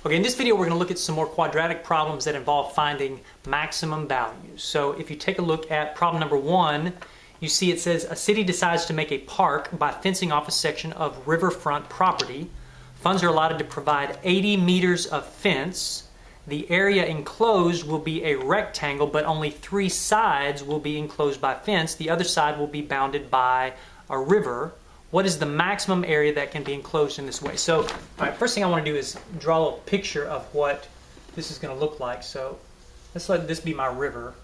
Okay, in this video we're going to look at some more quadratic problems that involve finding maximum values. So if you take a look at problem number 1, you see it says a city decides to make a park by fencing off a section of riverfront property. Funds are allotted to provide 80 meters of fence. The area enclosed will be a rectangle, but only 3 sides will be enclosed by fence. The other side will be bounded by a river. What is the maximum area that can be enclosed in this way? So, all right, first thing I want to do is draw a picture of what this is going to look like. So, let's let this be my river.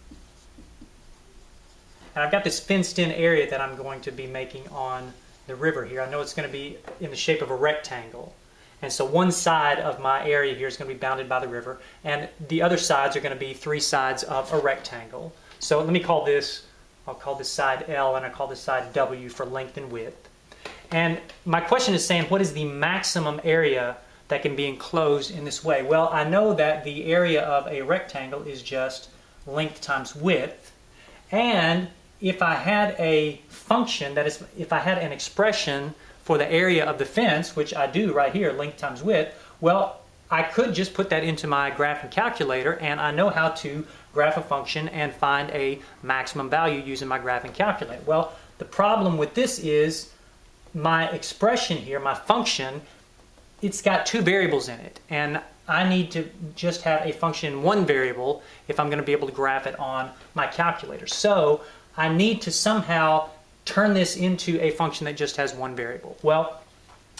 And I've got this fenced-in area that I'm going to be making on the river here. I know it's going to be in the shape of a rectangle. And so one side of my area here is going to be bounded by the river, and the other sides are going to be 3 sides of a rectangle. So let me call this, I'll call this side L, and I call this side W for length and width. And my question is saying, what is the maximum area that can be enclosed in this way? Well, I know that the area of a rectangle is just length times width. And if I had a function, that is, if I had an expression for the area of the fence, which I do right here, length times width, well, I could just put that into my graphing calculator, and I know how to graph a function and find a maximum value using my graphing calculator. Well, the problem with this is my expression here, my function, it's got 2 variables in it, and I need to just have a function in 1 variable if I'm going to be able to graph it on my calculator. So I need to somehow turn this into a function that just has 1 variable. Well,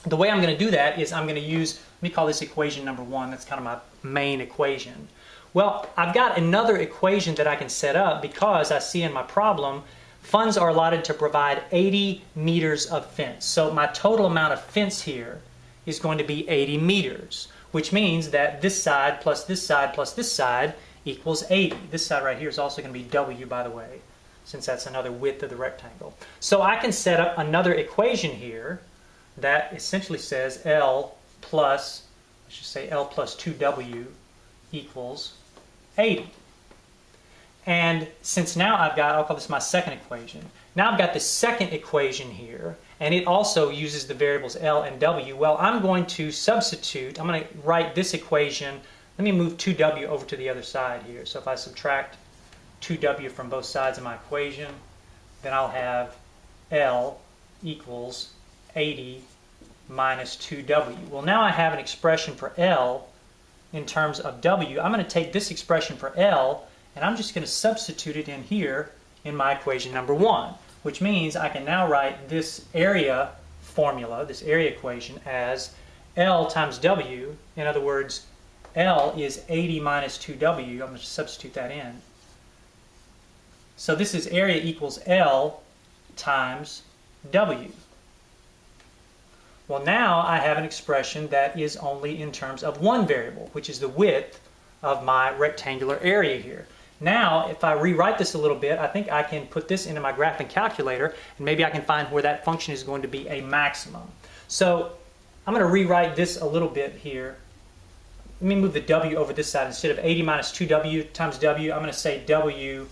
the way I'm going to do that is I'm going to use, let me call this equation number 1, that's kind of my main equation. Well, I've got another equation that I can set up because I see in my problem funds are allotted to provide 80 meters of fence. So my total amount of fence here is going to be 80 meters, which means that this side plus this side plus this side equals 80. This side right here is also going to be W, by the way, since that's another width of the rectangle. So I can set up another equation here that essentially says L plus, I should say L plus 2W equals 80. And since now I've got, I'll call this my second equation. Now I've got the second equation here, and it also uses the variables L and W. Well, I'm going to substitute, I'm going to write this equation, let me move 2W over to the other side here. So if I subtract 2W from both sides of my equation, then I'll have L equals 80 minus 2W. Well, now I have an expression for L in terms of W. I'm going to take this expression for L, and I'm just going to substitute it in here in my equation number 1, which means I can now write this area formula, this area equation, as L times W. In other words, L is 80 minus 2W. I'm going to substitute that in. So this is area equals L times W. Well, now I have an expression that is only in terms of 1 variable, which is the width of my rectangular area here. Now, if I rewrite this a little bit, I think I can put this into my graphing calculator, and maybe I can find where that function is going to be a maximum. So I'm going to rewrite this a little bit here. Let me move the W over this side. Instead of 80 minus 2W times W, I'm going to say W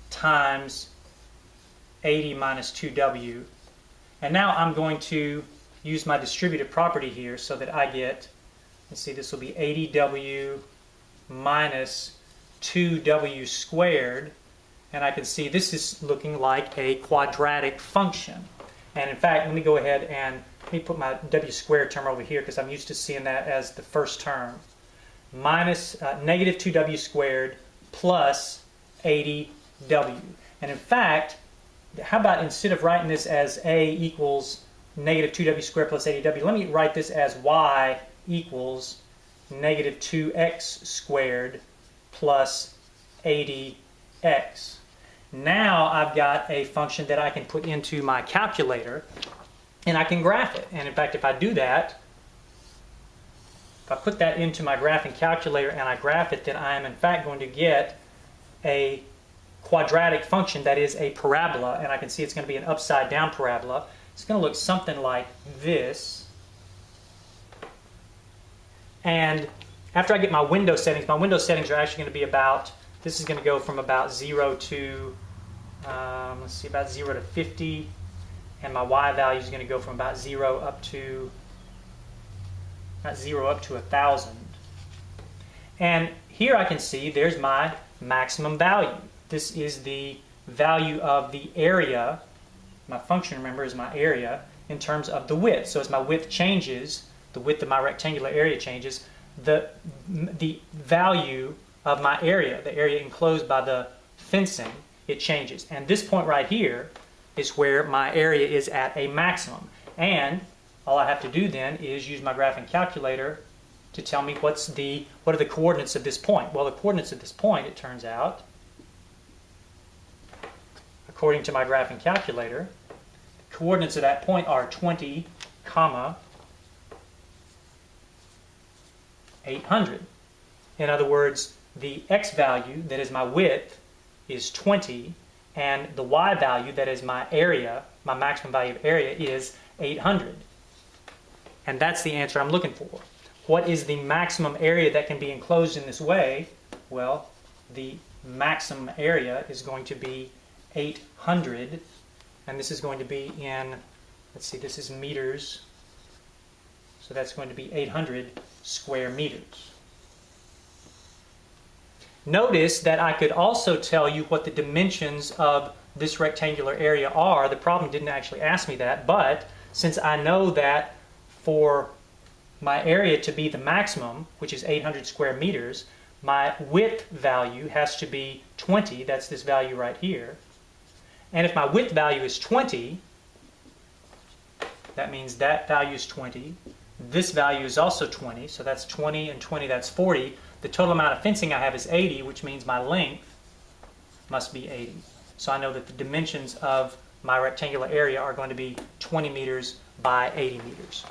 times 80 minus 2W. And now I'm going to use my distributive property here so that I get, let's see, this will be 80W minus 2W squared, and I can see this is looking like a quadratic function. And in fact, let me go ahead and let me put my W squared term over here because I'm used to seeing that as the first term. Minus negative 2W squared plus 80W. And in fact, how about instead of writing this as A equals negative 2W squared plus 80W, let me write this as Y equals negative 2X squared plus 80x. Now I've got a function that I can put into my calculator and I can graph it. And in fact, if I do that, if I put that into my graphing calculator and I graph it, then I am in fact going to get a quadratic function that is a parabola, and I can see it's going to be an upside down parabola. It's going to look something like this. And after I get my window settings are actually going to be about, this is going to go from about 0 to, let's see, about 0 to 50, and my Y value is going to go from about 0 up to, not 0 up to 1,000. And here I can see there's my maximum value. This is the value of the area. My function, remember, is my area in terms of the width. So as my width changes, the width of my rectangular area changes, the value of my area, the area enclosed by the fencing, it changes. And this point right here is where my area is at a maximum. And all I have to do then is use my graphing calculator to tell me what are the coordinates of this point. Well, the coordinates of this point, it turns out, according to my graphing calculator, the coordinates of that point are 20, 800. In other words, the x value, that is my width, is 20, and the y value, that is my area, my maximum value of area, is 800. And that's the answer I'm looking for. What is the maximum area that can be enclosed in this way? Well, the maximum area is going to be 800, and this is going to be in, let's see, this is meters, so that's going to be 800 square meters. Notice that I could also tell you what the dimensions of this rectangular area are. The problem didn't actually ask me that, but since I know that for my area to be the maximum, which is 800 square meters, my width value has to be 20. That's this value right here. And if my width value is 20, that means that value is 20. This value is also 20, so that's 20 and 20, that's 40. The total amount of fencing I have is 80, which means my length must be 80. So I know that the dimensions of my rectangular area are going to be 20 meters by 80 meters.